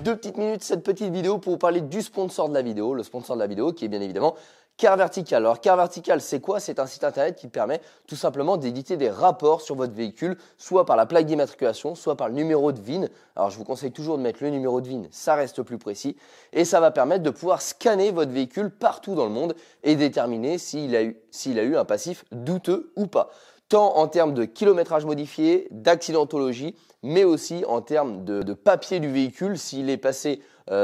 2 petites minutes cette petite vidéo pour vous parler du sponsor de la vidéo. Le sponsor de la vidéo qui est bien évidemment Car Vertical. Alors Car Vertical, c'est quoi? C'est un site internet qui permet tout simplement d'éditer des rapports sur votre véhicule, soit par la plaque d'immatriculation, soit par le numéro de VIN. Alors je vous conseille toujours de mettre le numéro de VIN, ça reste plus précis. Et ça va permettre de pouvoir scanner votre véhicule partout dans le monde et déterminer s'il a eu un passif douteux ou pas. Tant en termes de kilométrage modifié, d'accidentologie, mais aussi en termes de papier du véhicule, s'il est passé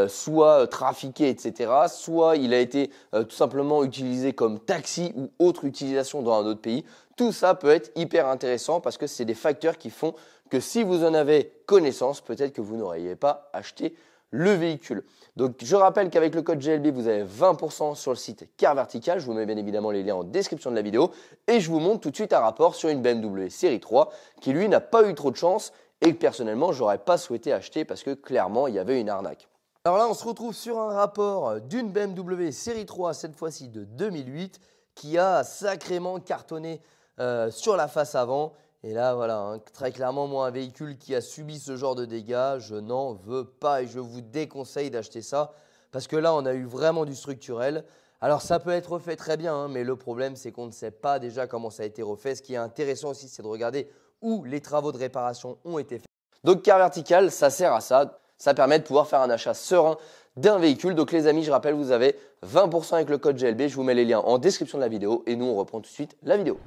soit trafiqué, etc., soit il a été tout simplement utilisé comme taxi ou autre utilisation dans un autre pays. Tout ça peut être hyper intéressant parce que c'est des facteurs qui font que si vous en avez connaissance, peut-être que vous n'auriez pas acheté le véhicule. Donc je rappelle qu'avec le code GLB, vous avez 20% sur le site Car Vertical. Je vous mets bien évidemment les liens en description de la vidéo et je vous montre tout de suite un rapport sur une BMW série 3 qui lui n'a pas eu trop de chance et que personnellement j'aurais pas souhaité acheter parce que clairement il y avait une arnaque. Alors là on se retrouve sur un rapport d'une BMW série 3, cette fois-ci de 2008, qui a sacrément cartonné sur la face avant. Et là, voilà, hein, très clairement, moi, un véhicule qui a subi ce genre de dégâts, je n'en veux pas et je vous déconseille d'acheter ça parce que là, on a eu vraiment du structurel. Alors, ça peut être refait très bien, hein, mais le problème, c'est qu'on ne sait pas déjà comment ça a été refait. Ce qui est intéressant aussi, c'est de regarder où les travaux de réparation ont été faits. Donc, Car Vertical, ça sert à ça. Ça permet de pouvoir faire un achat serein d'un véhicule. Donc, les amis, je rappelle, vous avez 20% avec le code GLB. Je vous mets les liens en description de la vidéo et nous, on reprend tout de suite la vidéo.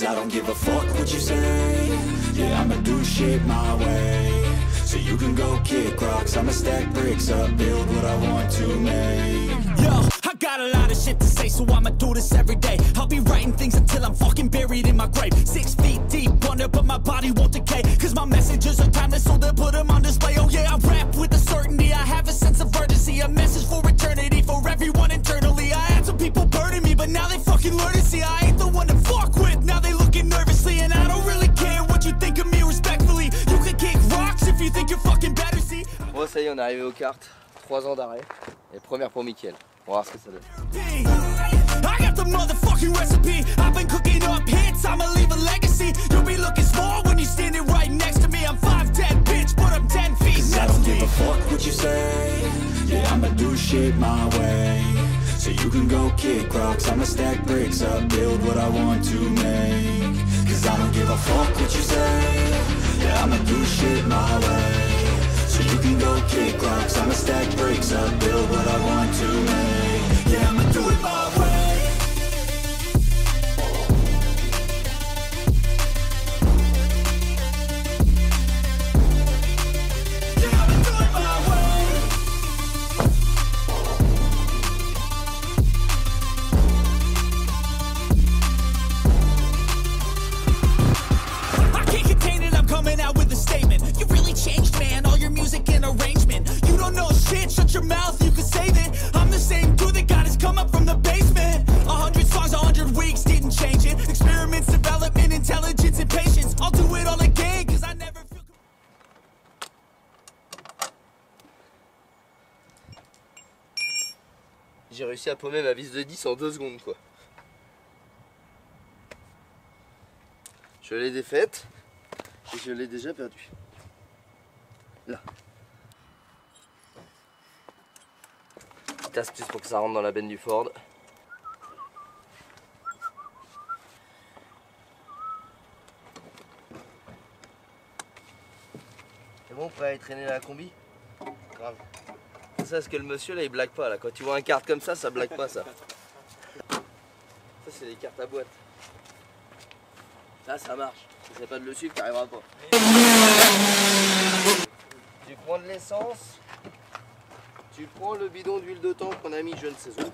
I don't give a fuck what you say. Yeah, I'ma do shit my way. So you can go kick rocks, I'ma stack bricks up, build what I want to make. Yo, I got a lot of shit to say, so I'ma do this every day. I'll be writing things until I'm fucking buried in my grave. 6 feet deep under, but my body won't decay. Cause my messages are timeless, so they'll put them on display. Oh yeah, I rap with a certainty, I have a sense of urgency. A message for eternity, for everyone internally. I had some people burning me, but now they fucking learn to see I ain't the one to fuck with. Now they looking nervously, and I don't really care what you think of me respectfully. You can kick rocks if you think you're fucking better, see. Bon, ça y est, on est arrivé aux cartes. 3 ans d'arrêt. Et première pour Mickaël. On va voir ce que ça donne. I got the motherfucking recipe. I've been cooking up hits, I'ma leave a legacy. You'll be looking small when you're standing right next to me. I'm 5'10", bitch, but I'm 10 feet next to me. I don't give a fuck what you say. Yeah, I'ma do shit my way. So you can go kick rocks, I'ma stack bricks up, build what I want to make. Cause I don't give a fuck what you say. Yeah, I'ma do shit my way. So you can go kick rocks, I'ma stack bricks up, build what I want to make. Yeah, I'ma do it my way. Shut your mouth, you can save it. I'm the same dude that got his come up from the basement. 100 songs, 100 weeks, didn't change it. Experiments, development, intelligence, and patience. I'll do it all again, cause I never feel... J'ai réussi à paumer ma vis de 10 en 2 secondes, quoi. Je l'ai défaite et je l'ai déjà perdue. Là. Petite astuce pour que ça rentre dans la benne du Ford. C'est bon, prêt à traîner la combi? Grave. Ça, parce que le monsieur là il blague pas là. Quand tu vois un carte comme ça blague pas ça. Ça c'est des cartes à boîte. Là ça marche. Si c'est pas de le suivre, t'arriveras pas. Tu prends de l'essence. Tu prends le bidon d'huile de temps qu'on a mis je ne sais où.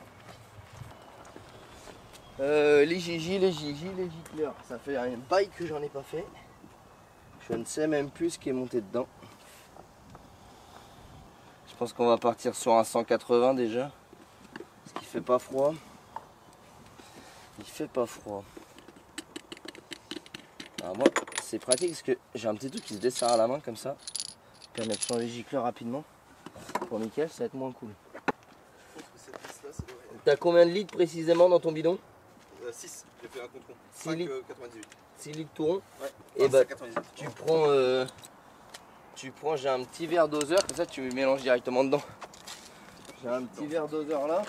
Les gicleurs. Ça fait un bail que j'en ai pas fait. Je ne sais même plus ce qui est monté dedans. Je pense qu'on va partir sur un 180 déjà. Parce qu'il fait pas froid. Il fait pas froid. Alors moi, c'est pratique parce que j'ai un petit truc qui se desserre à la main comme ça. Permet de changer les gicleurs rapidement. Pour Mickaël, ça va être moins cool. t'as combien de litres précisément dans ton bidon? 6, j'ai fait un compte rond. 6 litres. 5,98. 6 litres tout rond. Ouais. Et bah, 5,98. tu prends, j'ai un petit verre doseur, comme ça tu mélanges directement dedans. J'ai un petit verre doseur là.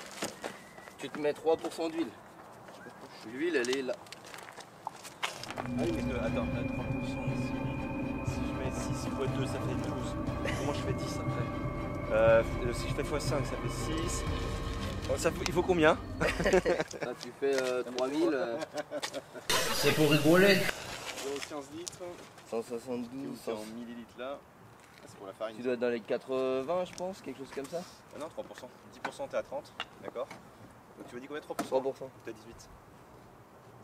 Tu te mets 3% d'huile. L'huile elle est là. Ah oui, mais attends, 3% ici. Si je mets 6 x 2, ça fait 12. Comment je fais 10 après si je fais x5, ça fait 6. Il faut combien? Là tu fais 3000. C'est pour rigoler. 0,15 litres. 172. C'est en millilitres là. Ah, c'est pour la farine. Tu dois être dans les 80 je pense, quelque chose comme ça. Ah non, 3%. 10% t'es à 30. D'accord. Donc tu m'as dit combien? 3%. 3%. T'as 18.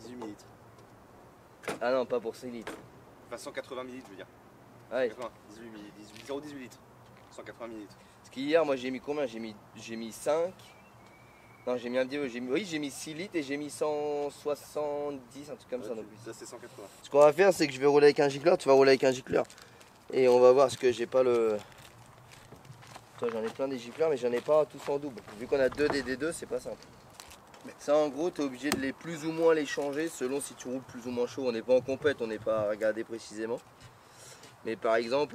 18 millilitres. Ah non, pas pour 6 litres. Enfin 180 millilitres je veux dire. Ah oui. 80, 18 millilitres. 0,18 litres. 180 millilitres. Parce qu'hier moi j'ai mis combien? J'ai mis 5. Non j'ai mis un petit peu, oui j'ai mis 6 litres et j'ai mis 170, un truc comme ça. Donc. Ça c'est 180. Ce qu'on va faire c'est que je vais rouler avec un gicleur, tu vas rouler avec un gicleur. Et on va voir ce que j'ai pas le... Toi j'en ai plein des gicleurs mais j'en ai pas tous en double. Vu qu'on a 2 DD2 c'est pas simple. Ça en gros tu es obligé de les plus ou moins les changer selon si tu roules plus ou moins chaud. On n'est pas en compète, on n'est pas à regarder précisément. Mais par exemple,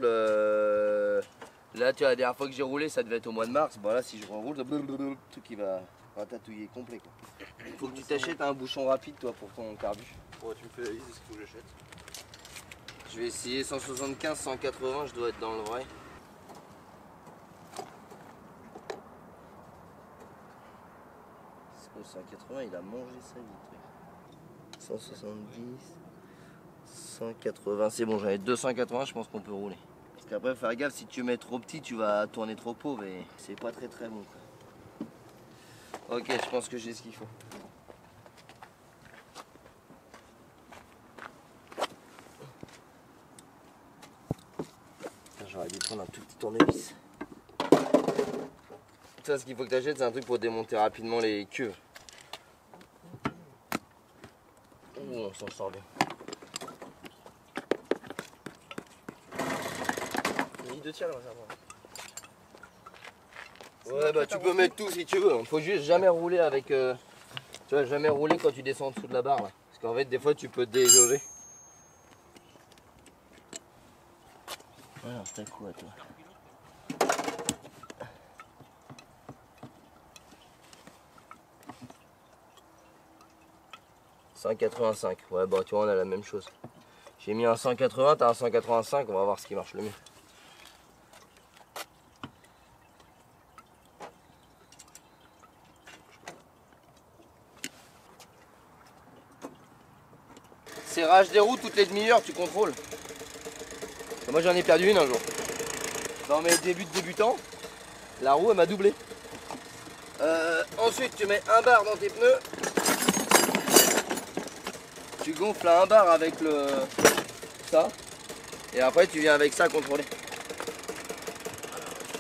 là tu vois la dernière fois que j'ai roulé ça devait être au mois de mars. Bon là si je reroule, le truc qui va ratatouiller complet quoi. Il faut que tu t'achètes un bouchon rapide toi pour ton carbu. Ouais, tu me fais la liste de ce qu'il faut que j'achète. Je vais essayer 175, 180, je dois être dans le vrai. Parce que 180 il a mangé sa vie. 170, 180, c'est bon, j'en ai 280, je pense qu'on peut rouler. Parce qu'après, faire gaffe, si tu mets trop petit, tu vas tourner trop pauvre et c'est pas très bon. Quoi. Ok, je pense que j'ai ce qu'il faut. J'aurais dû prendre un tout petit tournevis. Ça, ce qu'il faut que tu achètes, c'est un truc pour démonter rapidement les cuves. Ouh, on s'en sort bien. De tiers, là, ça va. Ouais, bah tu peux mettre tout si tu veux. Faut juste jamais rouler avec. Tu vois, jamais rouler quand tu descends en dessous de la barre là. Parce qu'en fait, des fois, tu peux te déjauger. Alors, t'as quoi, toi? « 185, ouais bah tu vois on a la même chose. J'ai mis un 180, t'as un 185, on va voir ce qui marche le mieux. Serrage des roues toutes les demi-heures, tu contrôles. Moi j'en ai perdu une un jour. Dans mes débuts de débutant, la roue elle m'a doublé. Ensuite tu mets un bar dans tes pneus. Tu gonfles à un bar avec ça. Et après tu viens avec ça contrôler.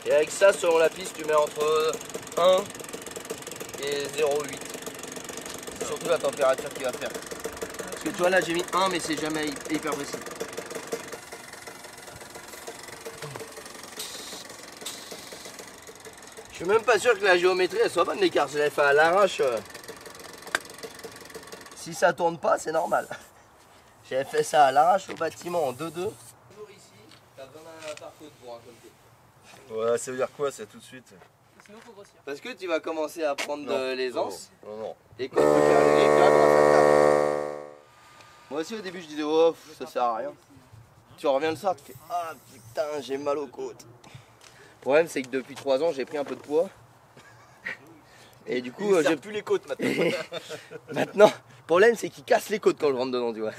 Et avec ça selon la piste tu mets entre 1 et 0,8. C'est surtout la température qu'il va faire. Parce que tu vois là j'ai mis 1 mais c'est jamais hyper précis. Je suis même pas sûr que la géométrie elle soit bonne l'écart, je l'avais fait à l'arrache. Si ça tourne pas c'est normal. J'avais fait ça à l'arrache au bâtiment en 2-2. Toujours ici, t'as besoin d'un parcours pour un côté. Ouais, ça veut dire quoi ça tout de suite? Sinon faut grossir. Parce que tu vas commencer à prendre de l'aisance. Non. Et quand tu vas faire le grip, tu vas commencer à taper. Moi aussi au début je disais oh ça sert à rien. Tu reviens le soir, tu fais ah putain j'ai mal aux côtes. Le problème c'est que depuis 3 ans j'ai pris un peu de poids. Et du coup j'ai plus les côtes maintenant. Maintenant, le problème c'est qu'il casse les côtes quand je rentre dedans, tu vois.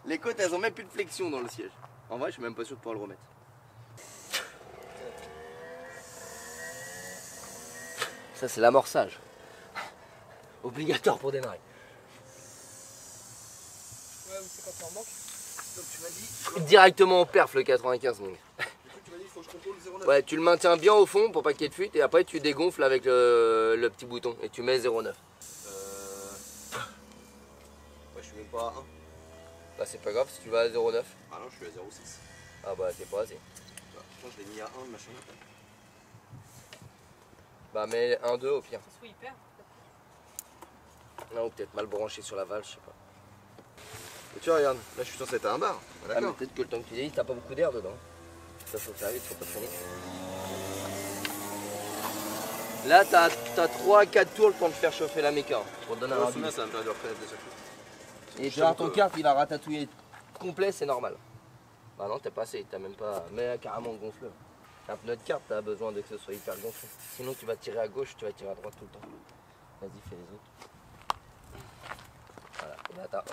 Les côtes elles ont même plus de flexion dans le siège. En vrai je suis même pas sûr de pouvoir le remettre. Ça c'est l'amorçage. Obligatoire pour démarrer. Ouais, mais c'est quand t'en manques. Donc tu m'as dit. Directement en perf le 95 donc. Du coup tu m'as dit il faut que je contrôle 0,9. Ouais, tu le maintiens bien au fond pour pas qu'il y ait de fuite et après tu dégonfles avec le petit bouton et tu mets 0,9. Ouais, je suis même pas à 1. Bah c'est pas grave si tu vas à 0,9. Ah non, je suis à 0,6. Ah bah c'est pas assez. Pourtant je l'ai mis à 1 le machin. Bah mais 1-2 au pire. Ça se fout hyper. Non, ou peut-être mal branché sur la valve, je sais pas. Et tu vois, regarde, là je suis censé être à un bar. Ah, mais D'accord. peut-être que le temps que tu délices, t'as pas beaucoup d'air dedans. Ça faut faire vite, faut pas traîner. Là, t'as 3-4 tours le temps de faire chauffer la méca. Pour te donner un Ouais, rendu. ça va me permettre de reconnaître déjà. Et tu vois, ton kart, il va ratatouiller complet, c'est normal. Bah non, t'as pas assez, t'as même pas. Mais carrément gonfleux. Un pneu de kart, t'as besoin de que ce soit hyper gonflé. Sinon, tu vas tirer à gauche, tu vas tirer à droite tout le temps. Vas-y, fais les autres. Voilà, et là, t'as 1-1.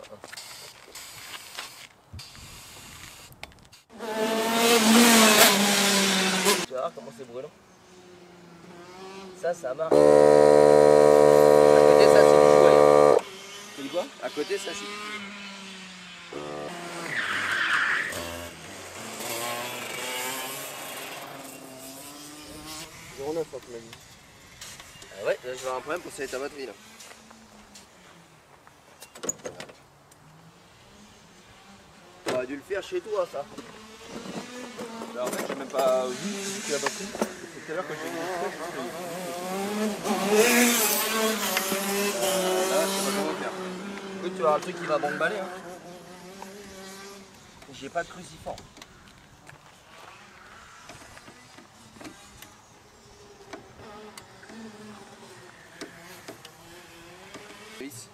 Tu vas voir comment c'est brûlant. Ça marche. À côté, ça, c'est du jouet. Tu dis quoi? À côté, ça, c'est. 0,9 tu m'as dit. Ah ouais, là, je vais avoir un problème pour sceller ta batterie là. T'aurais dû le faire chez toi, ça. Bah, en fait, j'ai même pas vu que la batterie. C'est tout à l'heure quand j'ai vu le là, je sais pas comment faire. Écoute, tu vas avoir le truc qui va bombaler. Hein. J'ai pas de cruciforme. Vis.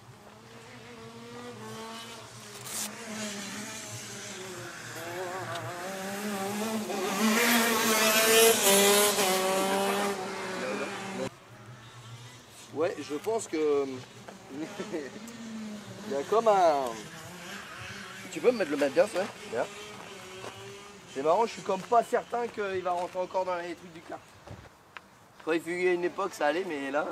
Ouais, je pense que il y a comme un. Tu peux me mettre le Matgas, ouais? Bien. C'est marrant, je suis comme pas certain qu'il va rentrer encore dans les trucs du kart. Quand il fut une époque, ça allait, mais là.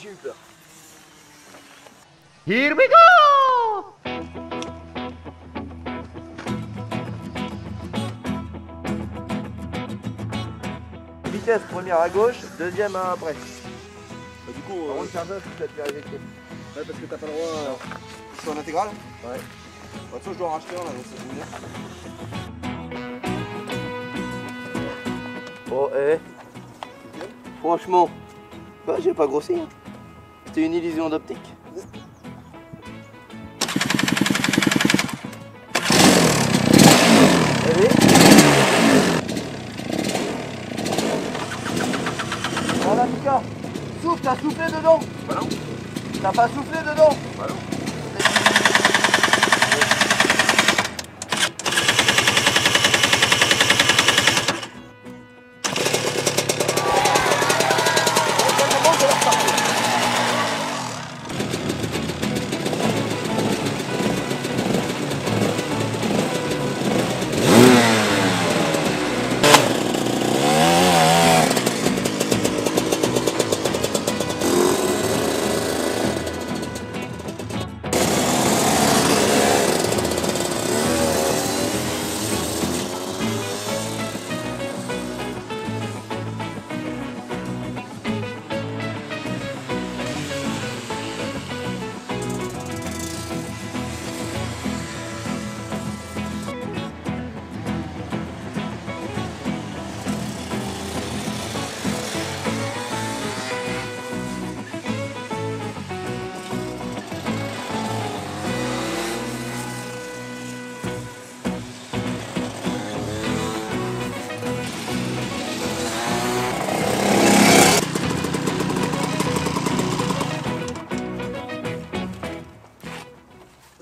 J'ai eu peur. Here we go! Vitesse, première à gauche, deuxième à après. Bah, du coup, Par contre, faire ça, tu vas te faire éjecter. ouais, parce que t'as pas le droit. Je suis en intégrale. Ouais. De toute façon, je dois en racheter un là, donc c'est bien. Oh, franchement, bah, j'ai pas grossi. Hein. C'était une illusion d'optique. Allez. Voilà, Mika. Souffle, t'as soufflé dedans. Bah non. T'as pas soufflé dedans. Bah non.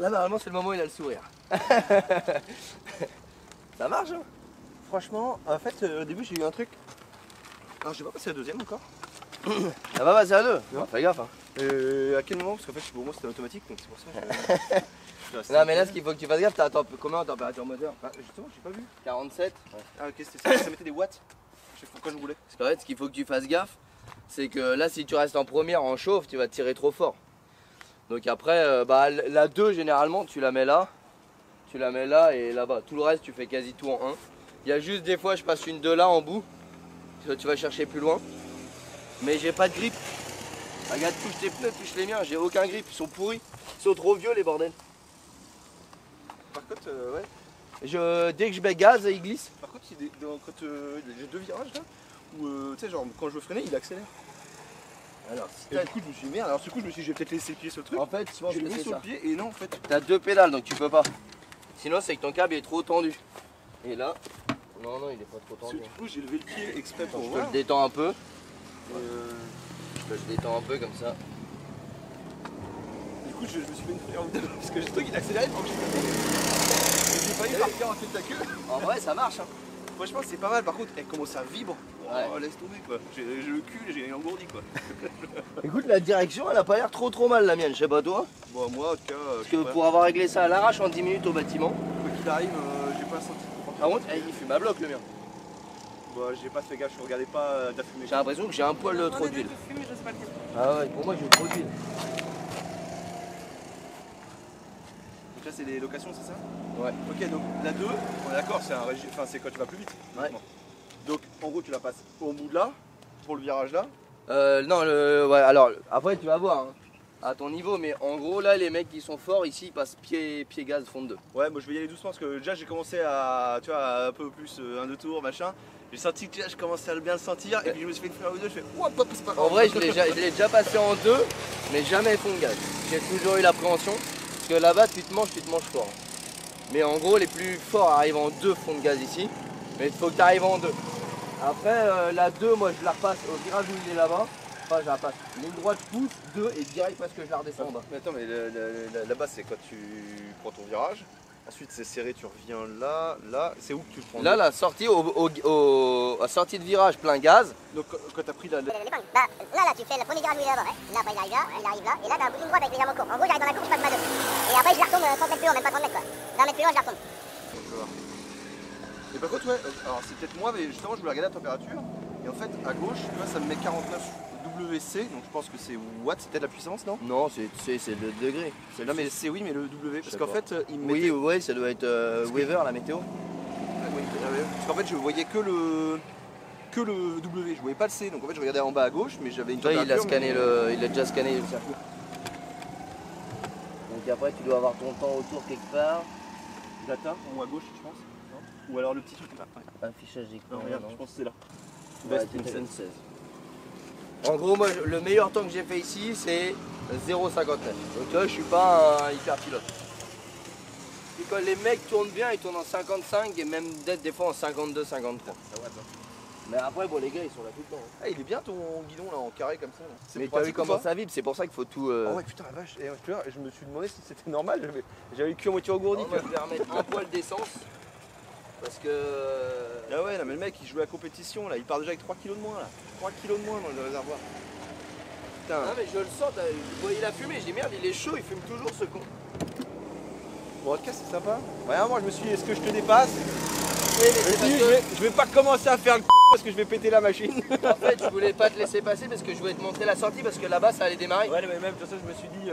Là, normalement, c'est le moment où il a le sourire. Ça marche, hein? Franchement, en fait, au début, j'ai eu un truc. Alors, j'ai pas passé la deuxième encore. Ça va passer à deux. Non, fais gaffe. Hein. À quel moment? Parce qu'en fait, pour moi, c'était automatique, donc c'est pour ça que Non, mais là, ce qu'il faut que tu fasses gaffe, t'as combien en température moteur? Ah, justement, j'ai pas vu. 47. Ah, ok, c'était ça. Ça mettait des watts chaque fois quand je roulais. Parce qu'en fait, ce qu'il faut que tu fasses gaffe, c'est que là, si tu restes en première en chauffe, tu vas tirer trop fort. Donc après, bah, la 2, généralement, tu la mets là et là-bas. Tout le reste, tu fais quasi tout en 1. Il y a juste des fois, je passe une 2 là en bout. Tu vas chercher plus loin. Mais j'ai pas de grip. Regarde, touche tes pneus, touche les miens. J'ai aucun grip. Ils sont pourris. Ils sont trop vieux, les bordels. Par contre, ouais. Dès que je mets gaz, il glisse. Par contre, quand j'ai 2 virages là, où tu sais, genre quand je veux freiner, il accélère. Alors, Et du coup, je me suis dit merde. Alors, du coup, je me suis dit, je vais peut-être laisser le pied sur le truc. en fait, je pense J'ai que mis c'est sur le ça. pied et non, en fait. T'as 2 pédales donc tu peux pas. Sinon, c'est que ton câble est trop tendu. Et là, non, il est pas trop Parce tendu. que du coup, j'ai levé le pied exprès pour Je te voir. le détends un peu. Euh, Je te le détends un peu comme ça. Du coup, je me suis fait une frayeur parce que j'ai trouvé qu'il accélérait pendant que j'ai failli partir en tête ta queue. En vrai, ça marche. Hein. Franchement, c'est pas mal. Par contre, comment ça vibre. Ouais. Oh, laisse tomber quoi. J'ai le cul, j'ai engourdi quoi. Écoute, la direction, elle a pas l'air trop mal la mienne, je sais pas toi. Bon, moi, en tout cas, Parce que pour avoir réglé ça à l'arrache en 10 minutes au bâtiment, quoi qu'il arrive, j'ai pas senti. par contre, il fume à bloc le mien. Bon, j'ai pas fait gaffe, je regardais pas de la fumée. J'ai l'impression que j'ai un poil trop d'huile. Ah ouais, pour moi j'ai trop d'huile. Donc là, c'est les locations, c'est ça? Ouais. Ok, donc la 2, on est d'accord, c'est un enfin, c'est quand tu vas plus vite. Ouais. logiquement. Donc en gros, tu la passes au bout de là, pour le virage là. Non, ouais, alors après tu vas voir hein, à ton niveau, mais en gros là les mecs qui sont forts ici ils passent pied gaz fond de 2. Ouais, moi je vais y aller doucement parce que déjà j'ai commencé à, tu vois, un peu plus un 2 tours, machin. J'ai senti que là, je commençais à bien le sentir et puis je me suis fait une fleur ou deux, je fais ouah, c'est pas grave. En vrai je l'ai déjà passé en 2, mais jamais fond de gaz. J'ai toujours eu l'appréhension, parce que là-bas tu te manges fort. Mais en gros les plus forts arrivent en 2 fonds de gaz ici, mais il faut que tu arrives en 2. Après la 2, moi je la repasse au virage où il est là-bas. Enfin je la passe. Ligne droite, je pousse, 2 et direct parce que je la redescends en bas. Mais attends, mais là-bas c'est quand tu prends ton virage. Ensuite c'est serré, tu reviens là, c'est où que tu le prends? Là la sortie à sortie de virage plein gaz. Donc quand t'as pris la. Là, tu fais le premier virage où il est là-bas, ouais. Là, après, il arrive là, et là, t'as une droite avec légèrement court. En gros, j'arrive dans la courbe, je passe ma 2. Et après, je la retourne 30 mètres plus haut, même pas 30 mètres, quoi. 20 mètres plus haut, je la retourne. Et par contre, ouais, alors c'est peut-être moi, mais justement, je voulais regarder la température. Et en fait, à gauche, tu vois, ça me met 49 WC, donc je pense que c'est watts, c'était de la puissance, non? Non, c'est le degré. Non, mais c'est oui, mais le W, parce sais qu'en pas. fait, il me mettait. Oui, ouais, ça doit être Weather la météo. Oui, parce qu'en fait, je voyais que le W, je voyais pas le C, donc en fait, je regardais en bas à gauche, mais j'avais une Toi, il a température, scanné mais- il a déjà scanné le circuit. Donc après, tu dois avoir ton temps autour quelque part. Data, en haut à gauche, je pense. Non, ou alors le petit truc là. Ouais. Affichage d'écran. Non, regarde, je pense que c'est là. Ouais, Best Team Intel. 16. En gros, moi, le meilleur temps que j'ai fait ici, c'est 0,59. Donc tu vois, je suis pas un hyper pilote. Et quand les mecs tournent bien, ils tournent en 55 et même d'être des fois en 52, 53. Ah ouais, attends. Mais après, bon, les gars, ils sont là tout le temps. Hein. Ah, il est bien ton guidon là en carré comme ça. Là. C'est Mais t'as vu pratique ou comment pas? ça vibre, c'est pour ça qu'il faut tout. Ah ouais, putain la vache. Et tu vois, je me suis demandé si c'était normal. J'avais le cul en moitié engourdi. Moi, je vais remettre un poil d'essence. Parce que. Ah ouais, non, mais le mec il joue à la compétition là. Il part déjà avec 3 kg de moins là. 3 kg de moins dans le réservoir. Putain. Ah mais je le sens, vous voyez la fumée, j'ai dit merde, il est chaud, il fume toujours ce con. Bon, en tout cas, c'est sympa. Ouais, moi je me suis dit, est-ce que je te dépasse? Oui, mais c'est Je me parce suis dit, que, je vais pas commencer à faire le parce que je vais péter la machine. en fait, je voulais pas te laisser passer parce que je voulais te montrer la sortie parce que là-bas ça allait démarrer. Ouais, mais même de toute façon, je me suis dit,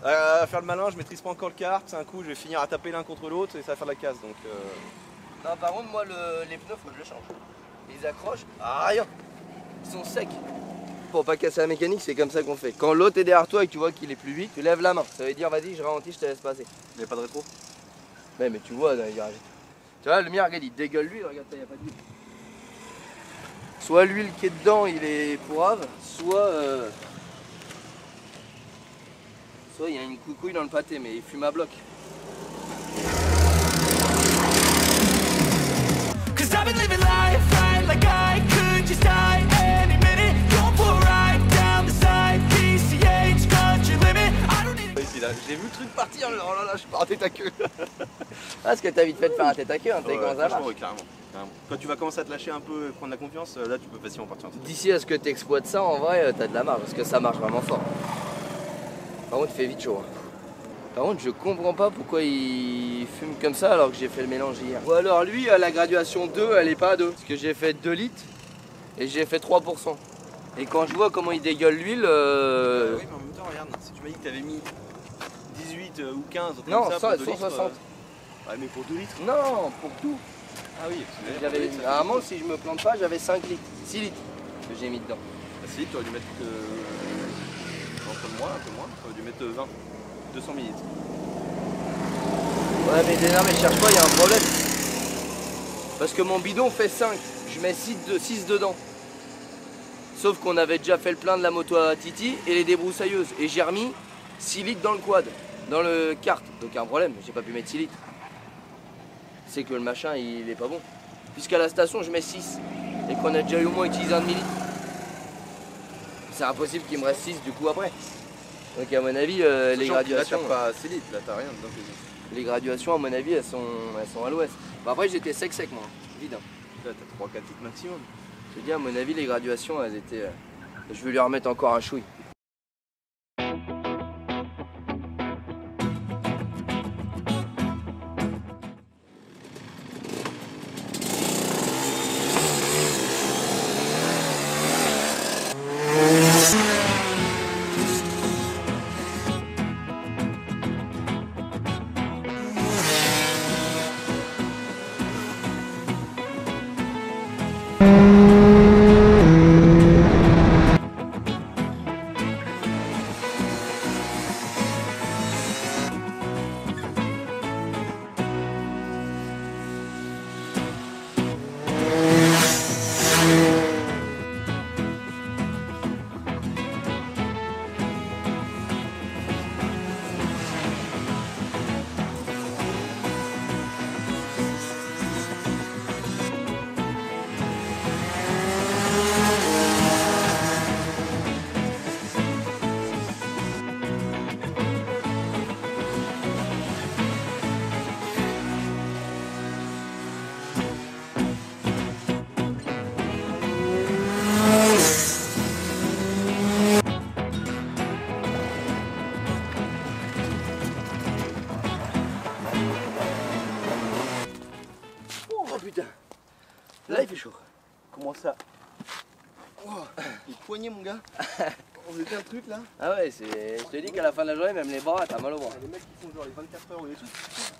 à faire le malin, je maîtrise pas encore le kart. C'est un coup, je vais finir à taper l'un contre l'autre et ça va faire de la casse. Donc, Non, par contre, moi, les pneus, faut que je les change. Ils accrochent à rien. Ils sont secs. Pour pas casser la mécanique, c'est comme ça qu'on fait. Quand l'autre est derrière toi et que tu vois qu'il est plus vite, tu lèves la main. Ça veut dire, vas-y, je ralentis, je te laisse passer. il n'y a pas de rétro. Ouais, mais tu vois dans les virages. Tu vois, le mien, regarde, il dégueule l'huile, regarde, il n'y a pas d'huile. Soit l'huile qui est dedans, il est pourrave, soit il y a une coucouille dans le pâté, mais il fume à bloc. Cause I've been living life right like I could just die any minute. Going for a ride down the side, PCH, country limit. I don't need Ici, là, j'ai vu le truc partir. Oh là là, je pars à tête à queue. Ah, parce que t'as vite fait de faire un tête à queue, hein, t'as Ouais, comment ça franchement, marche. ouais, carrément. Quand tu vas commencer à te lâcher un peu et prendre la confiance, là tu peux facilement partir en tête. D'ici à ce que tu exploites ça, en vrai, t'as de la marge, parce que ça marche vraiment fort. Par contre, il fait vite chaud. Hein. Par contre, je comprends pas pourquoi il fume comme ça alors que j'ai fait le mélange hier. Ou alors lui, à la graduation 2, elle est pas à 2. Parce que j'ai fait 2 litres et j'ai fait 3%. Et quand je vois comment il dégueule l'huile... Oui, mais en même temps, regarde, si tu m'as dit que t'avais mis 18 ou 15, Non, comme ça, pour 2 litres, 160. Ouais, mais pour 2 litres. Non, pour tout. Ah oui, J'avais, normalement, si je me plante pas, j'avais 5 litres, 6 litres que j'ai mis dedans. Ah, si, tu aurais dû mettre un peu moins, tu aurais dû mettre 20, 200 millilitres. Ouais, mais non, mais cherche pas, il y a un problème. Parce que mon bidon fait 5, je mets 6 dedans. Sauf qu'on avait déjà fait le plein de la moto à Titi et les débroussailleuses. Et j'ai remis 6 litres dans le quad, dans le kart. Donc il y a un problème, j'ai pas pu mettre 6 litres. C'est que le machin, il est pas bon. Puisqu'à la station, je mets 6. Et qu'on a déjà eu au moins utilisé un demi-litre. C'est impossible qu'il me reste 6 du coup après. Donc à mon avis, les graduations... Là, t'as pas 6 litres, là, t'as rien dedans. Les graduations, à mon avis, elles sont à l'ouest. Bah après, j'étais sec, moi, vide. Là, t'as 3-4 litres maximum. Je veux dire, à mon avis, les graduations, elles étaient... Je vais lui remettre encore un chouille. Oh putain, là il fait chaud. Comment ça? Oh, les poignets, mon gars. On faisait un truc là. Ah ouais, je te dis qu'à la fin de la journée, même les bras, t'as mal au bras. Les mecs qui font genre les 24 heures ou les trucs.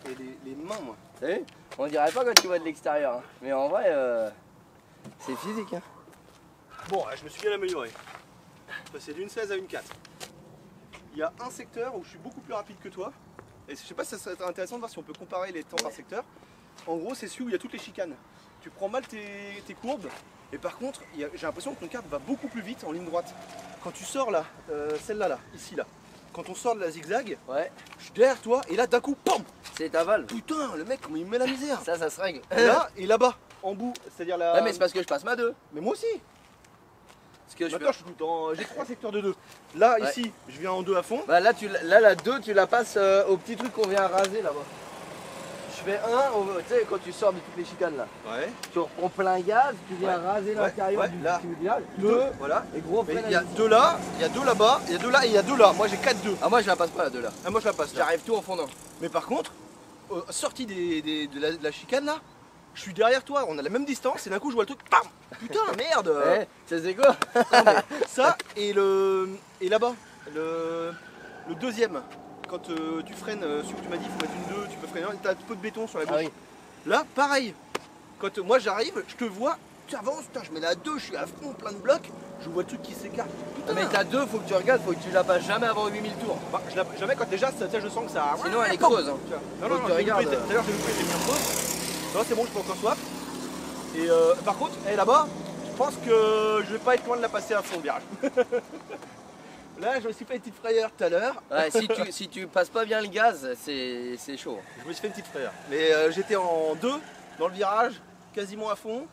Et les mains, moi. T'as vu? On dirait pas quand tu vois de l'extérieur. Hein. Mais en vrai, c'est physique. Hein. Bon, je me suis bien amélioré. Passé d'une 16 à une 4. Il y a un secteur où je suis beaucoup plus rapide que toi. Et je sais pas si ça serait intéressant de voir si on peut comparer les temps par secteur. En gros, c'est celui où il y a toutes les chicanes. Tu prends mal tes courbes. Et par contre, j'ai l'impression que ton kart va beaucoup plus vite en ligne droite. Quand tu sors là, celle-là, là, ici, là. Quand on sort de la zigzag, Ouais. je suis derrière toi et là d'un coup, pam! C'est ta valve. Putain, le mec, comment il me met la misère! Ça se règle. Là et là-bas, en bout, c'est-à-dire là. Ouais, mais c'est parce que je passe ma 2. Mais moi aussi! Parce que je Maintenant, je suis tout en... J'ai 3 secteurs de 2. Là, Ouais. ici, je viens en 2 à fond. Bah là, la 2, tu la passes au petit truc qu'on vient raser là-bas. Je fais 1, tu sais, quand tu sors de toutes les chicanes là. Ouais. Tu reprends plein gaz, tu viens raser l'intérieur ouais, du là. petit village. 2, voilà. Et gros Mais frein il y a à 2 là, il y a 2 là-bas, il y a 2 là et il y a 2 là. Moi, j'ai 4-2. Ah, moi je la passe pas la 2 là. Ah, moi, je la passe là. J'arrive tout en fondant. Mais par contre, sortie de la chicane là, je suis derrière toi, on a la même distance et d'un coup, je vois le truc, pam! Putain, merde! Eh, ça c'est quoi? Non, mais ça et là-bas, le deuxième, quand tu freines, celui que tu m'as dit, il faut mettre une 2, tu peux freiner, t'as un peu de béton sur la gauche. Ah oui. Là, pareil, quand moi j'arrive, je te vois, tu avances, putain, je mets la 2, je suis à fond, plein de blocs, je vois le truc qui s'écarte. Putain, Mais t'as 2, faut que tu regardes, faut que tu la passes jamais avant 8000 tours. bah, jamais quand déjà, je sens que ça. Sinon elle est creuse. Hein. Non, Faut non, que non, tu regardes. tout à l'heure j'ai loupé, j'ai mis un pause. Non, c'est bon, je peux encore swap. Et par contre, là-bas, je pense que je vais pas être loin de la passer à fond le virage. Là, je me suis fait une petite frayeur tout à l'heure. Ouais, si tu passes pas bien le gaz, c'est chaud. Je me suis fait une petite frayeur. Mais j'étais en 2 dans le virage, quasiment à fond.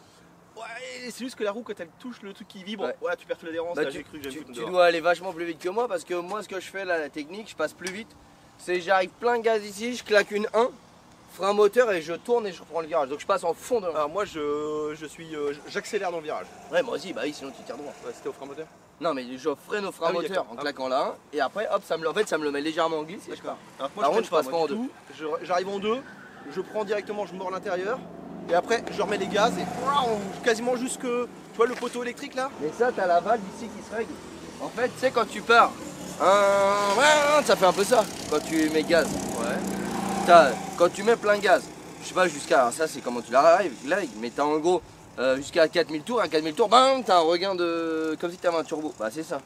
Ouais, c'est juste que la roue, quand elle touche le truc qui vibre, Ouais. tu perds toute l'adhérence. Bah, Là, j'ai cru que j'allais me foutre tu dehors. dois aller vachement plus vite que moi parce que moi ce que je fais là, la technique, je passe plus vite. C'est j'arrive plein de gaz ici, je claque une 1, frein moteur et je tourne et je reprends le virage. Donc je passe en fond de. Alors moi, j'accélère dans le virage. Ouais, moi aussi, bah oui, sinon tu tires droit. Ouais, c'était au frein moteur. Non, mais je freine au frein Ah oui, moteur d'accord. en claquant la 1 et après hop, ça me le met légèrement en glisse et je pars. Alors Par contre, je passe moi, pas en du tout. J'arrive en 2, je prends directement, je mords l'intérieur. Et après, je remets les gaz et quasiment jusque, tu vois le poteau électrique là. Mais ça, t'as la valve ici qui se règle. En fait, tu sais, quand tu pars, ça fait un peu ça quand tu mets gaz. Ouais. Quand tu mets plein gaz, je sais pas jusqu'à, alors ça c'est comment tu l'arrives, mais t'as en gros jusqu'à 4000 tours, à 4000 tours, bam, t'as un regain de. Comme si t'avais un turbo. Bah c'est ça.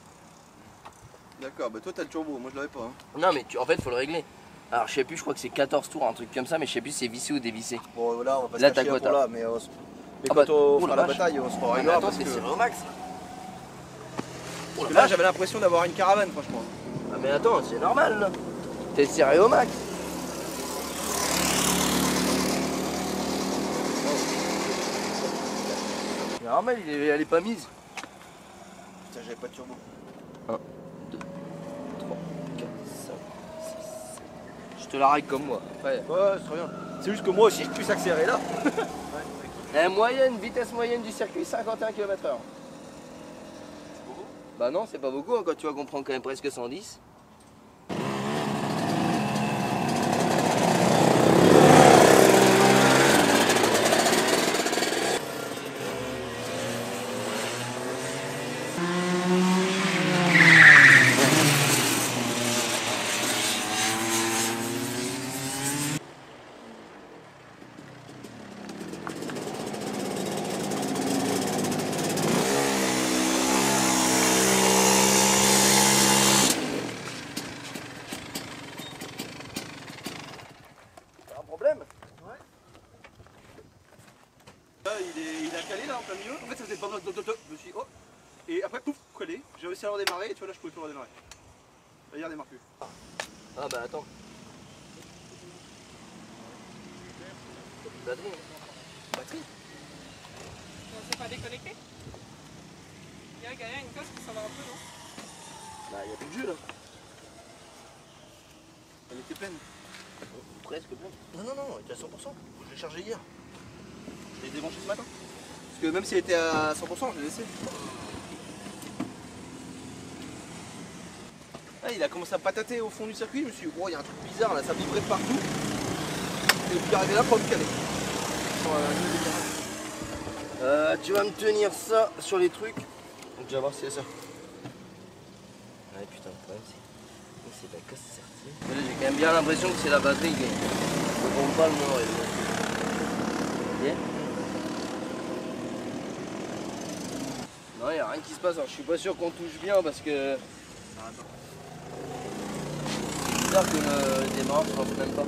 D'accord, bah toi t'as le turbo, moi je l'avais pas. Hein. Non mais en fait faut le régler. Alors je sais plus, je crois que c'est 14 tours, un truc comme ça, mais je sais plus si c'est vissé ou dévissé. Bon, là, on va pas Là, se t'as cacher quoi, pour t'as là, mais, Ah quand bah, on oh fera la la vache. bataille, on se fera Mais réglera attends, parce c'est que... serré au max. Parce que là, j'avais l'impression d'avoir une caravane, franchement. Ah mais attends, c'est normal là. T'es serré au max. C'est normal, elle est pas mise. Putain, j'avais pas de turbo. 1, 2, 3, 4, 5, 6, 7. Je te la règle comme moi. Après, Ouais, c'est très bien. C'est juste que moi aussi, je puisse accélérer là. vitesse moyenne du circuit, 51 km/h. Bah non, c'est pas beaucoup, hein, quand tu vois qu'on prend quand même presque 110. T'as un problème? Là, il a calé là en plein milieu. En fait, ça faisait pas mal. Je me suis dit, oh. Et après, pouf, collé. J'ai réussi à le redémarrer. Et tu vois, là, je pouvais plus le redémarrer. Là, il redémarre plus. Ah bah attends. Batterie. Batterie. C'est pas déconnecté? Il y a une casse qui s'en va un peu, non? Bah y a plus de jus là. Elle était pleine. Presque plein. Non, non, non, elle était à 100%. Je l'ai chargé hier. Je l'ai débranché ce matin. Parce que même si elle était à 100%, je l'ai laissé. Ah, il a commencé à patater au fond du circuit. Je me suis dit, oh, il y a un truc bizarre là, ça vibrait de partout. Et puis arrivé là, pas me caler. Tu vas me tenir ça sur les trucs. Donc tu vas voir si c'est ça. Ouais putain, le problème c'est la casse sortie. Là j'ai quand même bien l'impression que c'est la batterie qui ne compte pas le mort. Non, il n'y a rien qui se passe. Alors, je suis pas sûr qu'on touche bien parce que. C'est bizarre que le démarrage ne lance même pas.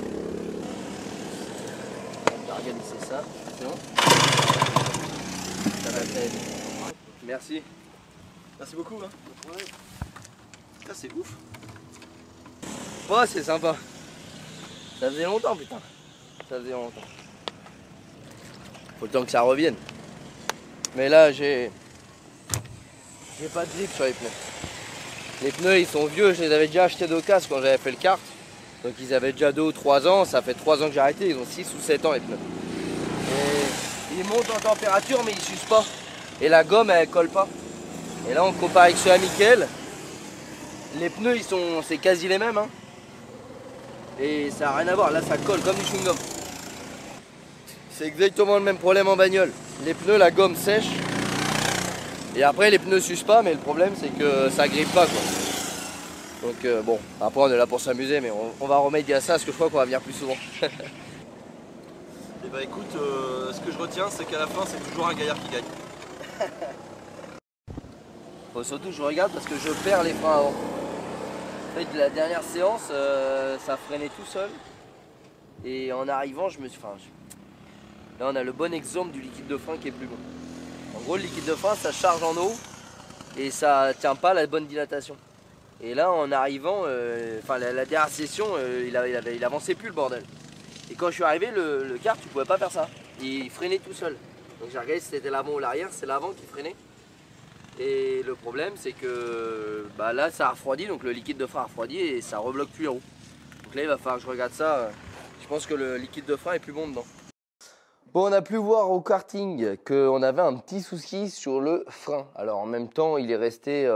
On va regarder c'est ça. C'est bon. Ça va être. Merci. Merci beaucoup. Hein. Ça, c'est ouf. Ouais, c'est sympa. Ça faisait longtemps, putain. Ça faisait longtemps. Faut le temps que ça revienne. Mais là, j'ai pas de grip sur les pneus. Les pneus, ils sont vieux. Je les avais déjà achetés d'occasion quand j'avais fait le kart. Donc, ils avaient déjà 2 ou 3 ans. Ça fait 3 ans que j'ai arrêté. Ils ont 6 ou 7 ans, les pneus. Et ils montent en température, mais ils s'usent pas. Et la gomme, elle colle pas. Et là, on compare avec ceux à Mickaël. Les pneus, c'est quasi les mêmes. Hein. Et ça n'a rien à voir. Là, ça colle comme du chewing-gum. C'est exactement le même problème en bagnole. Les pneus, la gomme sèche. Et après, les pneus s'usent pas, mais le problème, c'est que ça grippe pas, quoi. Donc, bon, après, on est là pour s'amuser, mais on va remédier à ça, parce que je crois qu'on va venir plus souvent. Et bah écoute, ce que je retiens, c'est qu'à la fin, c'est toujours un gaillard qui gagne. Faut surtout que je regarde parce que je perds les freins avant. En fait, la dernière séance, ça freinait tout seul. Et en arrivant, je me suis. Là, on a le bon exemple du liquide de frein qui est plus bon. En gros, le liquide de frein, ça charge en eau et ça tient pas la bonne dilatation. Et là, en arrivant, la dernière session, il avançait plus le bordel. Et quand je suis arrivé, le kart, tu pouvais pas faire ça. Il freinait tout seul. Donc j'ai regardé si c'était l'avant ou l'arrière, c'est l'avant qui freinait. Et le problème, c'est que là, ça a refroidi, donc le liquide de frein a refroidi et ça rebloque plus les roues. Donc là, il va falloir que je regarde ça. Je pense que le liquide de frein est plus bon dedans. Bon, on a pu voir au karting qu'on avait un petit souci sur le frein. Alors en même temps, il est resté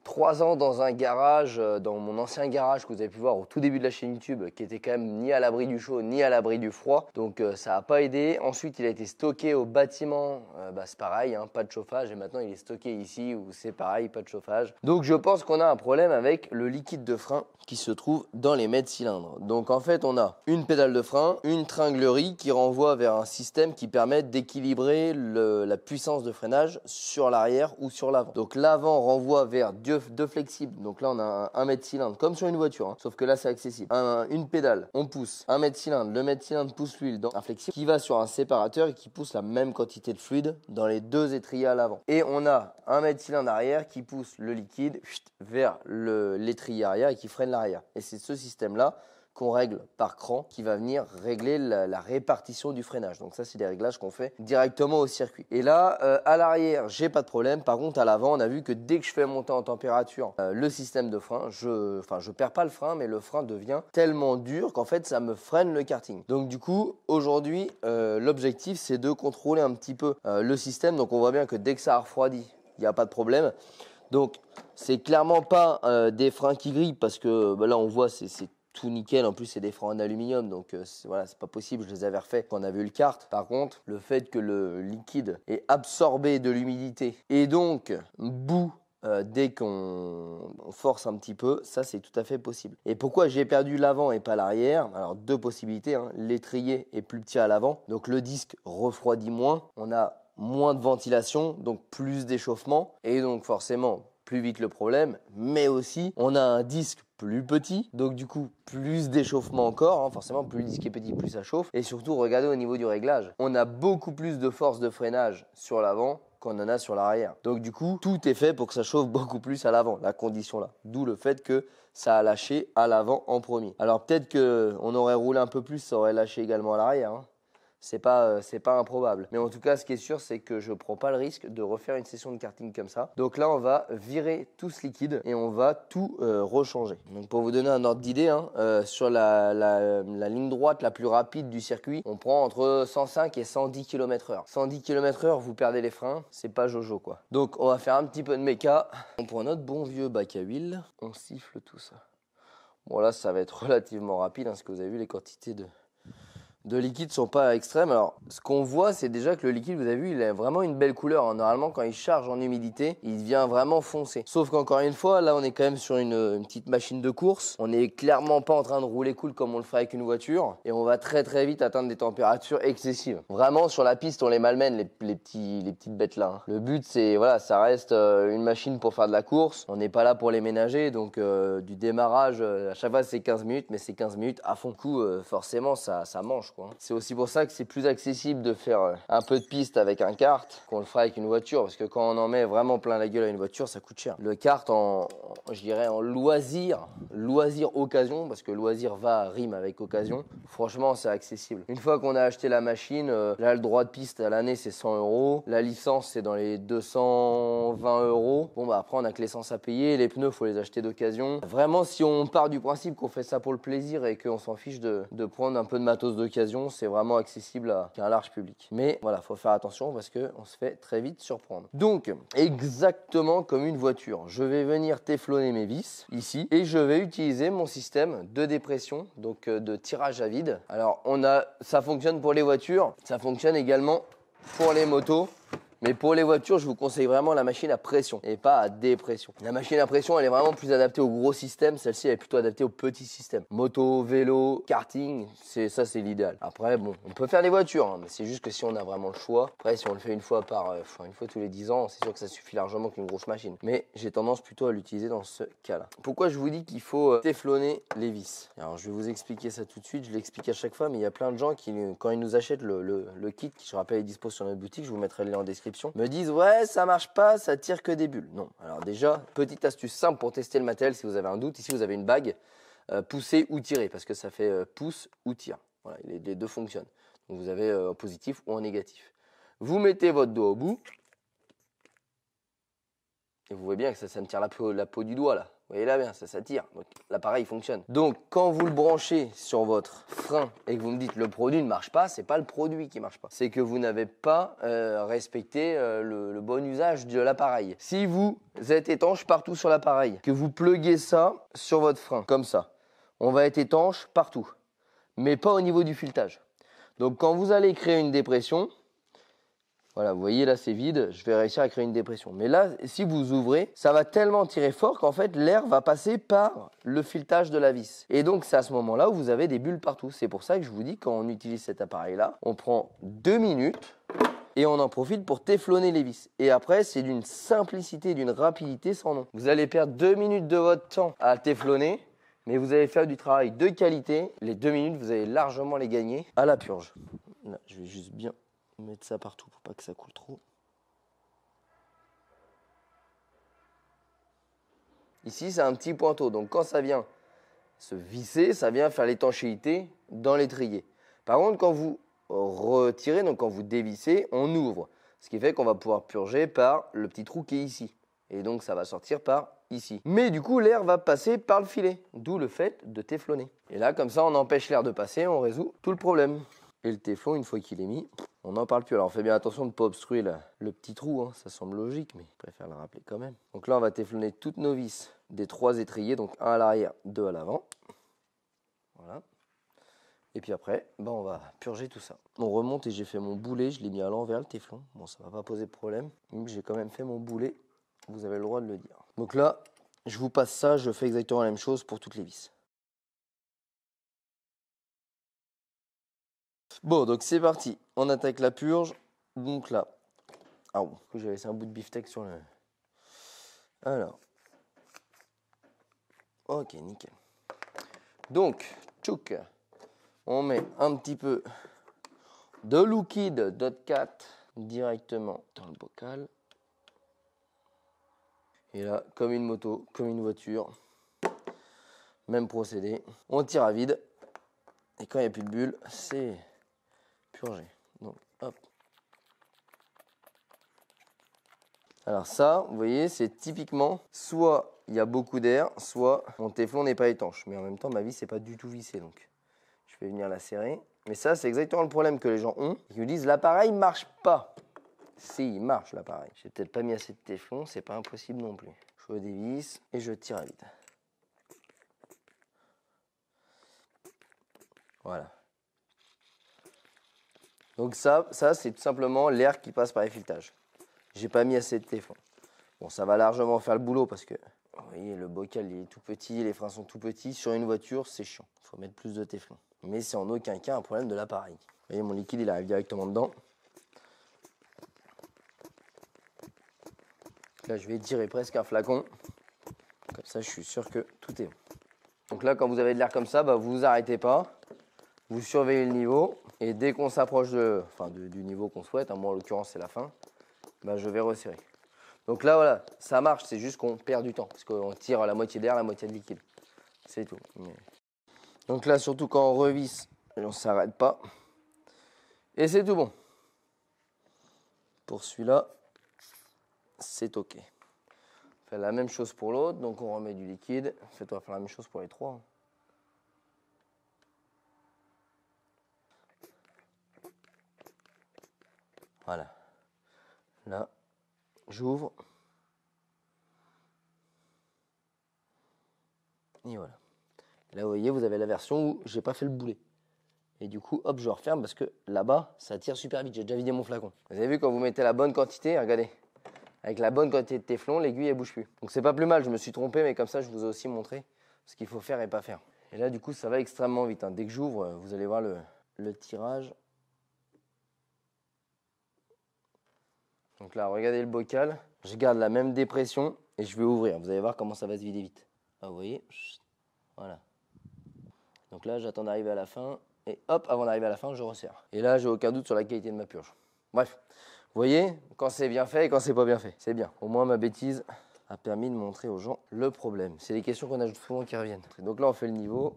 3 ans dans un garage, dans mon ancien garage que vous avez pu voir au tout début de la chaîne YouTube, qui était quand même ni à l'abri du chaud ni à l'abri du froid. Donc ça n'a pas aidé. Ensuite, il a été stocké au bâtiment, c'est pareil, hein, pas de chauffage. Et maintenant, il est stocké ici où c'est pareil, pas de chauffage. Donc je pense qu'on a un problème avec le liquide de frein qui se trouve dans les mètres cylindres. Donc en fait, on a une pédale de frein, une tringlerie qui renvoie vers un système qui permet d'équilibrer la puissance de freinage sur l'arrière ou sur l'avant. Donc l'avant renvoie vers Dieu deux flexibles. Donc là, on a un mètre cylindre, comme sur une voiture, hein, sauf que là, c'est accessible. Une pédale, on pousse. Un mètre cylindre, le mètre cylindre pousse l'huile dans un flexible qui va sur un séparateur et qui pousse la même quantité de fluide dans les deux étriers à l'avant. Et on a un mètre cylindre arrière qui pousse le liquide vers l'étrier arrière et qui freine l'arrière. Et c'est ce système-là qu'on règle par cran qui va venir régler la répartition du freinage. Donc ça, c'est des réglages qu'on fait directement au circuit. Et là, à l'arrière, j'ai pas de problème. Par contre, à l'avant, on a vu que dès que je fais monter en température le système de frein, je perds pas le frein, mais le frein devient tellement dur qu'en fait, ça me freine le karting. Donc du coup, aujourd'hui, l'objectif, c'est de contrôler un petit peu le système. Donc on voit bien que dès que ça a refroidi, il n'y a pas de problème. Donc c'est clairement pas des freins qui grillent parce que là, on voit, c'est tout nickel. En plus, c'est des freins en aluminium, donc voilà, c'est pas possible. Je les avais refaits quand on avait eu le kart. Par contre, le fait que le liquide ait absorbé de l'humidité et donc bout dès qu'on force un petit peu, ça c'est tout à fait possible. Et pourquoi j'ai perdu l'avant et pas l'arrière? Alors deux possibilités, hein. L'étrier est plus petit à l'avant, donc le disque refroidit moins. On a moins de ventilation, donc plus d'échauffement et donc forcément plus vite le problème, mais aussi on a un disque plus petit, donc du coup plus d'échauffement encore, hein, forcément plus le disque est petit, plus ça chauffe. Et surtout, regardez au niveau du réglage, on a beaucoup plus de force de freinage sur l'avant qu'on en a sur l'arrière. Donc du coup, tout est fait pour que ça chauffe beaucoup plus à l'avant, la condition là. D'où le fait que ça a lâché à l'avant en premier. Alors peut-être qu'on aurait roulé un peu plus, ça aurait lâché également à l'arrière, hein. C'est pas improbable. Mais en tout cas, ce qui est sûr, c'est que je prends pas le risque de refaire une session de karting comme ça. Donc là, on va virer tout ce liquide et on va tout rechanger. Donc pour vous donner un ordre d'idée, hein, sur la ligne droite la plus rapide du circuit, on prend entre 105 et 110 km/h. 110 km/h, vous perdez les freins, c'est pas jojo quoi. Donc on va faire un petit peu de méca. On prend notre bon vieux bac à huile, on siffle tout ça. Bon là, ça va être relativement rapide, hein, parce que vous avez vu les quantités de liquide sont pas extrêmes. Alors, ce qu'on voit, c'est déjà que le liquide, vous avez vu, il a vraiment une belle couleur, hein. Normalement, quand il charge en humidité, il devient vraiment foncé. Sauf qu'encore une fois, là, on est quand même sur une petite machine de course. On n'est clairement pas en train de rouler cool comme on le ferait avec une voiture. Et on va très très vite atteindre des températures excessives. Vraiment, sur la piste, on les malmène, les petites bêtes là, hein. Le but, c'est, voilà, ça reste une machine pour faire de la course. On n'est pas là pour les ménager. Donc, du démarrage, à chaque fois, c'est 15 minutes, mais c'est 15 minutes à fond. Du coup, forcément, ça mange. C'est aussi pour ça que c'est plus accessible de faire un peu de piste avec un kart qu'on le fera avec une voiture, parce que quand on en met vraiment plein la gueule à une voiture, ça coûte cher. Le kart je dirais en loisir occasion, parce que loisir rime avec occasion, franchement c'est accessible. Une fois qu'on a acheté la machine, là le droit de piste à l'année c'est 100 €, la licence c'est dans les 220 €. Bon bah après on a que l'essence à payer, les pneus faut les acheter d'occasion. Vraiment, si on part du principe qu'on fait ça pour le plaisir et qu'on s'en fiche de prendre un peu de matos d'occasion, c'est vraiment accessible à un large public. Mais voilà, faut faire attention parce qu'on se fait très vite surprendre. Donc, exactement comme une voiture, je vais venir téflonner mes vis ici et je vais utiliser mon système de dépression, donc de tirage à vide. Alors, ça fonctionne pour les voitures, ça fonctionne également pour les motos. Mais pour les voitures, je vous conseille vraiment la machine à pression et pas à dépression. La machine à pression, elle est vraiment plus adaptée au gros système. Celle-ci, elle est plutôt adaptée au petit système. Moto, vélo, karting, c'est l'idéal. Après, bon, on peut faire les voitures, hein, mais c'est juste que si on a vraiment le choix. Après, si on le fait une fois tous les 10 ans, c'est sûr que ça suffit largement qu'une grosse machine. Mais j'ai tendance plutôt à l'utiliser dans ce cas-là. Pourquoi je vous dis qu'il faut téflonner les vis? Alors, je vais vous expliquer ça tout de suite. Je l'explique à chaque fois, mais il y a plein de gens qui, quand ils nous achètent le kit, qui je rappelle est dispo sur notre boutique, je vous mettrai le lien en description, me disent ouais ça marche pas, ça tire que des bulles. Non, alors déjà petite astuce simple pour tester le matériel si vous avez un doute. Ici vous avez une bague, pousser ou tirer, parce que ça fait pousse ou tire. Voilà, les deux fonctionnent. Donc vous avez en positif ou en négatif. Vous mettez votre doigt au bout et vous voyez bien que ça me tire la peau du doigt là. Vous voyez là bien, ça tire. L'appareil fonctionne. Donc, quand vous le branchez sur votre frein et que vous me dites le produit ne marche pas, c'est pas le produit qui marche pas. C'est que vous n'avez pas respecté le bon usage de l'appareil. Si vous êtes étanche partout sur l'appareil, que vous pluguez ça sur votre frein, comme ça, on va être étanche partout, mais pas au niveau du filetage. Donc, quand vous allez créer une dépression, voilà, vous voyez là c'est vide, je vais réussir à créer une dépression. Mais là, si vous ouvrez, ça va tellement tirer fort qu'en fait l'air va passer par le filetage de la vis. Et donc c'est à ce moment-là où vous avez des bulles partout. C'est pour ça que je vous dis quand on utilise cet appareil-là, on prend 2 minutes et on en profite pour téflonner les vis. Et après, c'est d'une simplicité, d'une rapidité sans nom. Vous allez perdre 2 minutes de votre temps à téflonner, mais vous allez faire du travail de qualité. Les 2 minutes, vous allez largement les gagner à la purge. Là, je vais juste bien mettre ça partout pour pas que ça coule trop. Ici, c'est un petit pointeau, donc quand ça vient se visser, ça vient faire l'étanchéité dans l'étrier. Par contre, quand vous retirez, donc quand vous dévissez, on ouvre. Ce qui fait qu'on va pouvoir purger par le petit trou qui est ici. Et donc, ça va sortir par ici. Mais du coup, l'air va passer par le filet. D'où le fait de téflonner. Et là, comme ça, on empêche l'air de passer, on résout tout le problème. Et le téflon, une fois qu'il est mis, on n'en parle plus. Alors, on fait bien attention de ne pas obstruer le petit trou. Hein. Ça semble logique, mais je préfère le rappeler quand même. Donc là, on va téflonner toutes nos vis des 3 étriers. Donc, un à l'arrière, 2 à l'avant. Voilà. Et puis après, on va purger tout ça. On remonte et j'ai fait mon boulet. Je l'ai mis à l'envers, le téflon. Bon, ça ne va pas poser de problème. Mais j'ai quand même fait mon boulet. Vous avez le droit de le dire. Donc là, je vous passe ça. Je fais exactement la même chose pour toutes les vis. Bon, donc c'est parti. On attaque la purge. Donc là. Ah bon, j'ai laissé un bout de beefsteak sur le... Alors. Ok, nickel. Donc, tchouk. On met un petit peu de liquide .4 directement dans le bocal. Et là, comme une moto, comme une voiture, même procédé. On tire à vide. Et quand il n'y a plus de bulles, c'est purgé. Donc, hop. Alors ça, vous voyez, c'est typiquement, soit il y a beaucoup d'air, soit mon téflon n'est pas étanche. Mais en même temps, ma vis n'est pas du tout vissée. Donc, je vais venir la serrer. Mais ça, c'est exactement le problème que les gens ont. Ils me disent, l'appareil ne marche pas. Si, il marche l'appareil. J'ai peut-être pas mis assez de téflon, c'est pas impossible non plus. Je dévisse et je tire à vide. Voilà. Donc ça c'est tout simplement l'air qui passe par effiltrage. J'ai pas mis assez de téflon. Bon, ça va largement faire le boulot parce que, vous voyez, le bocal il est tout petit, les freins sont tout petits. Sur une voiture, c'est chiant. Il faut mettre plus de téflon. Mais c'est en aucun cas un problème de l'appareil. Vous voyez, mon liquide, il arrive directement dedans. Là, je vais étirer presque un flacon. Comme ça, je suis sûr que tout est bon. Donc là, quand vous avez de l'air comme ça, vous vous arrêtez pas. Vous surveillez le niveau. Et dès qu'on s'approche du niveau qu'on souhaite, moi en l'occurrence c'est la fin, je vais resserrer. Donc là, voilà, ça marche. C'est juste qu'on perd du temps. Parce qu'on tire la moitié d'air, la moitié de liquide. C'est tout. Donc là, surtout quand on revisse, on ne s'arrête pas. Et c'est tout bon. Pour celui-là, c'est OK. On fait la même chose pour l'autre, donc on remet du liquide. En fait, on va faire la même chose pour les 3. Voilà. Là, j'ouvre. Et voilà. Là, vous voyez, vous avez la version où j'ai pas fait le boulet. Et du coup, hop, je referme parce que là-bas, ça tire super vite. J'ai déjà vidé mon flacon. Vous avez vu, quand vous mettez la bonne quantité, regardez. Avec la bonne quantité de téflon, l'aiguille, elle bouge plus. Donc c'est pas plus mal, je me suis trompé, mais comme ça, je vous ai aussi montré ce qu'il faut faire et pas faire. Et là, du coup, ça va extrêmement vite. Dès que j'ouvre, vous allez voir le tirage. Donc là, regardez le bocal. Je garde la même dépression et je vais ouvrir. Vous allez voir comment ça va se vider vite. Ah, vous voyez, voilà. Donc là, j'attends d'arriver à la fin. Et hop, avant d'arriver à la fin, je resserre. Et là, j'ai aucun doute sur la qualité de ma purge. Bref, vous voyez, quand c'est bien fait et quand c'est pas bien fait. C'est bien. Au moins, ma bêtise a permis de montrer aux gens le problème. C'est des questions qu'on a souvent qui reviennent. Donc là, on fait le niveau.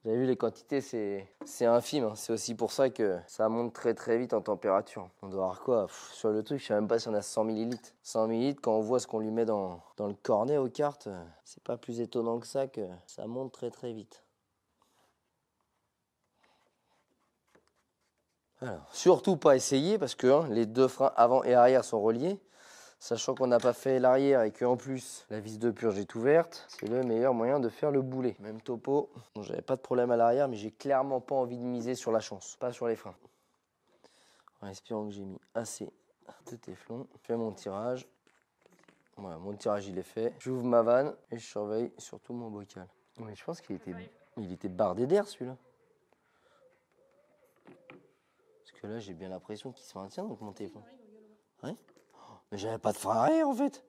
Vous avez vu, les quantités, c'est infime. C'est aussi pour ça que ça monte très très vite en température. On doit avoir quoi sur le truc, je sais même pas si on a 100 ml. 100 ml, quand on voit ce qu'on lui met dans le cornet aux cartes, c'est pas plus étonnant que ça monte très très vite. Alors, surtout pas essayer parce que les 2 freins avant et arrière sont reliés. Sachant qu'on n'a pas fait l'arrière et qu'en plus la vis de purge est ouverte, c'est le meilleur moyen de faire le boulet. Même topo, bon, j'avais pas de problème à l'arrière, mais j'ai clairement pas envie de miser sur la chance, pas sur les freins. En espérant que j'ai mis assez de téflon, je fais mon tirage. Voilà, mon tirage il est fait. J'ouvre ma vanne et je surveille surtout mon bocal. Mais je pense qu'il était bardé d'air celui-là. Parce que là, j'ai bien la pression qui se maintient donc mon téléphone. Ouais. Mais j'avais pas de frein arrière en fait.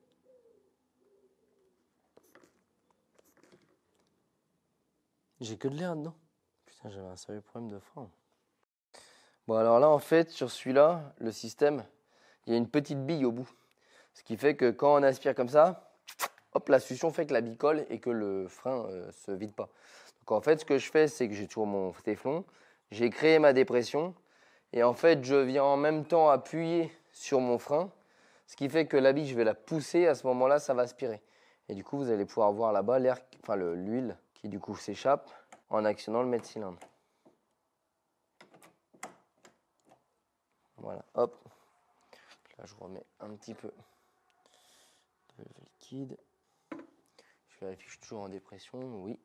J'ai que de l'air dedans. Putain, j'avais un sérieux problème de frein. Bon, alors là, en fait, sur celui-là, le système, il y a une petite bille au bout. Ce qui fait que quand on aspire comme ça, hop, la succion fait que la bille colle et que le frein se vide pas. Donc en fait, ce que je fais, c'est que j'ai toujours mon téflon, j'ai créé ma dépression et en fait, je viens en même temps appuyer sur mon frein, ce qui fait que la bille, je vais la pousser, à ce moment-là, ça va aspirer. Et du coup, vous allez pouvoir voir là-bas l'air, enfin l'huile qui du coup s'échappe en actionnant le mètre-cylindre. Voilà, hop. Là, je remets un petit peu de liquide. Je vérifie que je suis toujours en dépression, oui.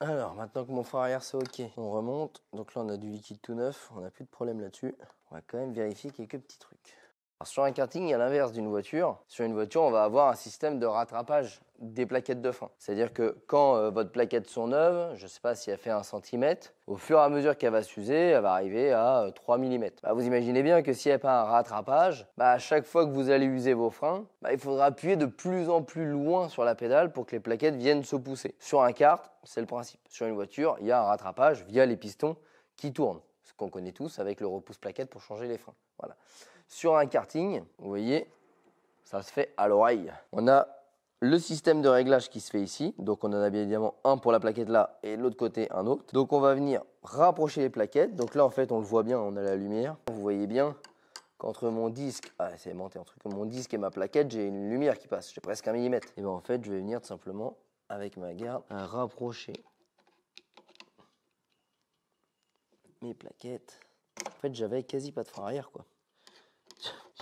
Alors, maintenant que mon frein arrière c'est ok, on remonte. Donc là, on a du liquide tout neuf, on n'a plus de problème là-dessus. On va quand même vérifier quelques petits trucs. Alors, sur un karting, à l'inverse d'une voiture, sur une voiture, on va avoir un système de rattrapage des plaquettes de frein. C'est-à-dire que quand votre plaquette sont neuves, je ne sais pas si elle fait 1 cm, au fur et à mesure qu'elle va s'user, elle va arriver à 3 mm. Bah, vous imaginez bien que s'il n'y a pas un rattrapage, bah, à chaque fois que vous allez user vos freins, bah, il faudra appuyer de plus en plus loin sur la pédale pour que les plaquettes viennent se pousser. Sur un kart, c'est le principe. Sur une voiture, il y a un rattrapage via les pistons qui tournent. Ce qu'on connaît tous avec le repousse-plaquette pour changer les freins. Voilà. Sur un karting, vous voyez, ça se fait à l'oreille. On a le système de réglage qui se fait ici. Donc on en a bien évidemment un pour la plaquette là et de l'autre côté un autre. Donc on va venir rapprocher les plaquettes. Donc là en fait on le voit bien, on a la lumière. Vous voyez bien qu'entre mon disque, c'est aimanté, entre mon disque et ma plaquette, j'ai une lumière qui passe. J'ai presque 1 mm. Et bien en fait je vais venir tout simplement avec ma garde à rapprocher mes plaquettes. En fait j'avais quasi pas de frein arrière quoi.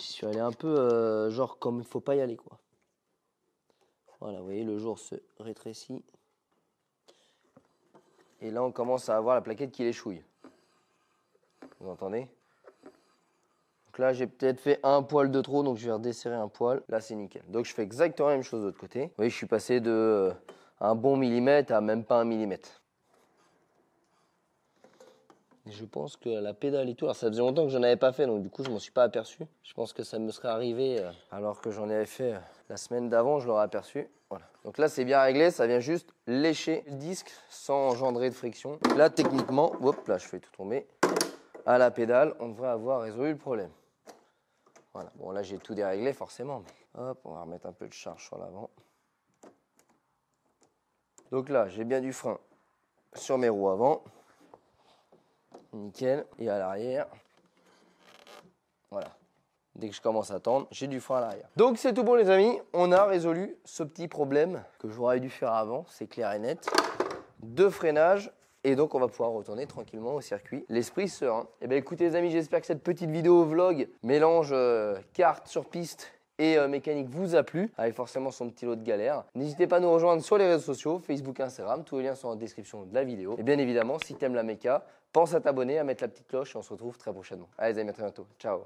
J'y suis allé un peu genre comme il faut pas y aller quoi. Voilà, vous voyez le jour se rétrécit. Et là on commence à avoir la plaquette qui l'échouille. Vous entendez? Donc là j'ai peut-être fait un poil de trop, donc je vais redesserrer un poil. Là c'est nickel. Donc je fais exactement la même chose de l'autre côté. Vous voyez je suis passé de un bon millimètre à même pas 1 millimètre. Et je pense que la pédale et tout, alors ça faisait longtemps que je n'en avais pas fait, donc du coup je m'en suis pas aperçu. Je pense que ça me serait arrivé alors que j'en avais fait la semaine d'avant, je l'aurais aperçu. Voilà. Donc là c'est bien réglé, ça vient juste lécher le disque sans engendrer de friction. Là techniquement, hop, là je fais tout tomber. À la pédale, on devrait avoir résolu le problème. Voilà, bon là j'ai tout déréglé forcément. Hop, on va remettre un peu de charge sur l'avant. Donc là j'ai bien du frein sur mes roues avant. Nickel. Et à l'arrière, voilà. Dès que je commence à tendre, j'ai du frein à l'arrière. Donc c'est tout bon les amis, on a résolu ce petit problème que j'aurais dû faire avant, c'est clair et net, de freinage. Et donc on va pouvoir retourner tranquillement au circuit, l'esprit serein. Et bien écoutez les amis, j'espère que cette petite vidéo vlog mélange kart sur piste et mécanique vous a plu, avec forcément son petit lot de galères. N'hésitez pas à nous rejoindre sur les réseaux sociaux, Facebook, Instagram, tous les liens sont en description de la vidéo. Et bien évidemment, si tu aimes la méca, pense à t'abonner, à mettre la petite cloche et on se retrouve très prochainement. Allez les amis, à très bientôt. Ciao.